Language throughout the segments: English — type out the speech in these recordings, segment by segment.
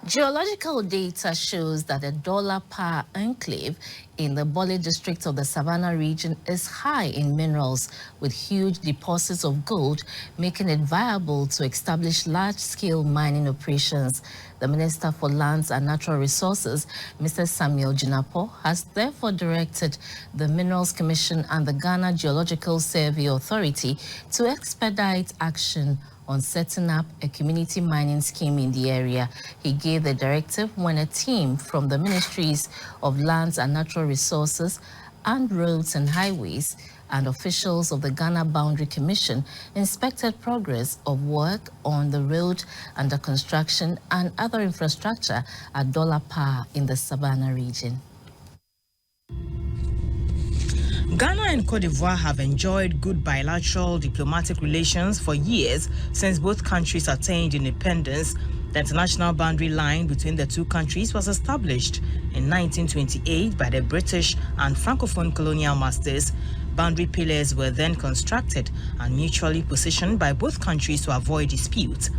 Geological data shows that the dollar per enclave in the Bole district of the Savanna region is high in minerals, with huge deposits of gold, making it viable to establish large-scale mining operations. The Minister for Lands and Natural Resources, Mr. Samuel Jinapor, has therefore directed the Minerals Commission and the Ghana Geological Survey Authority to expedite action on setting up a community mining scheme in the area. He gave the directive when a team from the Ministries of Lands and Natural Resources and Roads and Highways and officials of the Ghana Boundary Commission inspected progress of work on the road under construction and other infrastructure at Dollar Pa in the Savanna region. Ghana and Cote d'Ivoire have enjoyed good bilateral diplomatic relations for years since both countries attained independence. The international boundary line between the two countries was established in 1928 by the British and Francophone colonial masters. Boundary pillars were then constructed and mutually positioned by both countries to avoid dispute.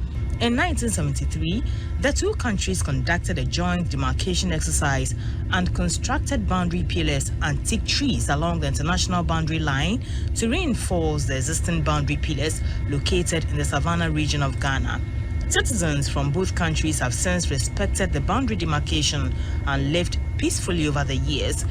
In 1973, the two countries conducted a joint demarcation exercise and constructed boundary pillars and teak trees along the international boundary line to reinforce the existing boundary pillars located in the Savanna region of Ghana. Citizens from both countries have since respected the boundary demarcation and lived peacefully over the years.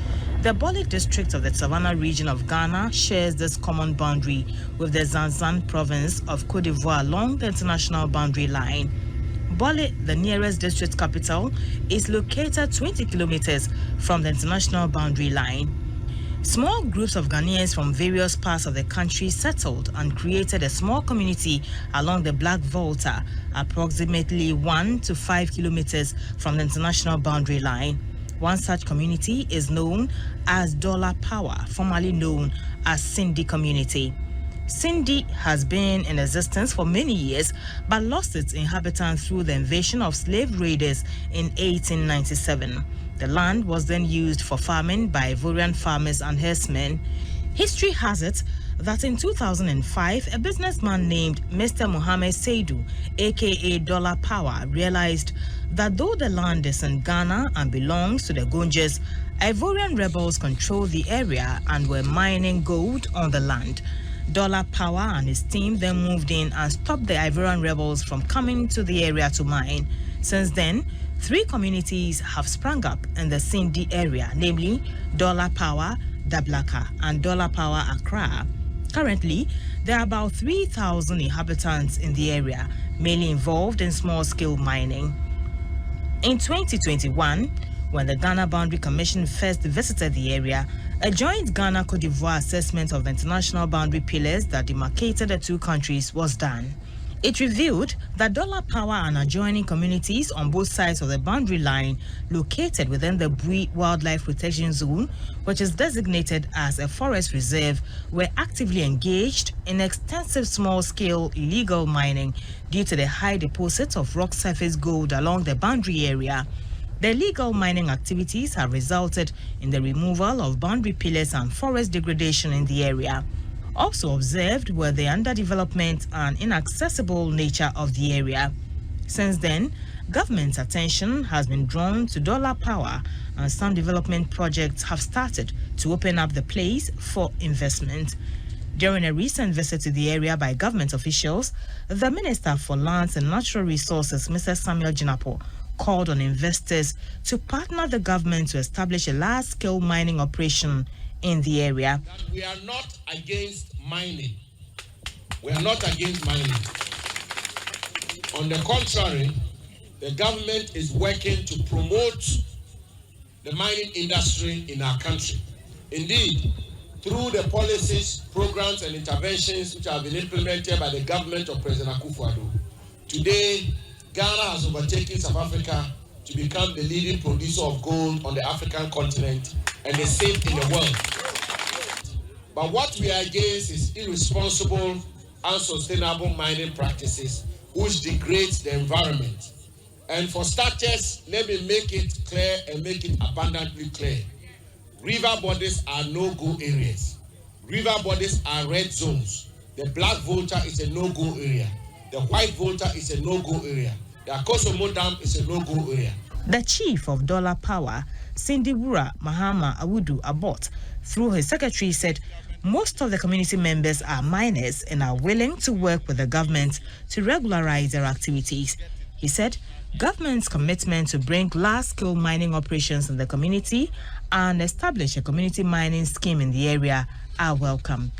The Bole district of the Savanna region of Ghana shares this common boundary with the Zanzan province of Cote d'Ivoire along the international boundary line. Bole, the nearest district capital, is located 20 kilometers from the international boundary line. Small groups of Ghanaians from various parts of the country settled and created a small community along the Black Volta, approximately 1 to 5 kilometers from the international boundary line. One such community is known as Dollar Power, formerly known as Cindy Community. Cindy has been in existence for many years but lost its inhabitants through the invasion of slave raiders in 1897. The land was then used for farming by Ivorian farmers and herdsmen. History has it that in 2005, a businessman named Mr. Mohammed Seidu, aka Dollar Power, realized that though the land is in Ghana and belongs to the Gonjes, Ivorian rebels controlled the area and were mining gold on the land. Dollar Power and his team then moved in and stopped the Ivorian rebels from coming to the area to mine. Since then, 3 communities have sprung up in the Cindy area, namely Dollar Power, Dablaka, and Dollar Power Accra. Currently, there are about 3,000 inhabitants in the area, mainly involved in small-scale mining. In 2021, when the Ghana Boundary Commission first visited the area, a joint Ghana-Cote d'Ivoire assessment of the international boundary pillars that demarcated the two countries was done. It revealed that Dollar Power and adjoining communities on both sides of the boundary line located within the Bui Wildlife Protection Zone, which is designated as a forest reserve, were actively engaged in extensive small-scale illegal mining due to the high deposits of rock surface gold along the boundary area. The illegal mining activities have resulted in the removal of boundary pillars and forest degradation in the area. Also observed were the underdevelopment and inaccessible nature of the area. Since then, government's attention has been drawn to Dollar Power, and some development projects have started to open up the place for investment. During a recent visit to the area by government officials, the Minister for Lands and Natural Resources, Mr. Samuel Jinapor, called on investors to partner the government to establish a large-scale mining operation in the area. We are not against mining. We are not against mining. On the contrary, the government is working to promote the mining industry in our country. Indeed, through the policies, programs, and interventions which have been implemented by the government of President Akufo-Addo, today Ghana has overtaken South Africa to become the leading producer of gold on the African continent and the sixth in the world. But what we are against is irresponsible, unsustainable mining practices which degrades the environment. And for starters, let me make it clear and make it abundantly clear. River bodies are no-go areas. River bodies are red zones. The Black Volta is a no-go area. The White Volta is a no-go area. The Akosomo Dam is a no-go area. The chief of Dollar Power, Sindibura Mahama Awudu Abot, through his secretary, said most of the community members are miners and are willing to work with the government to regularize their activities. He said government's commitment to bring large-scale mining operations in the community and establish a community mining scheme in the area are welcome.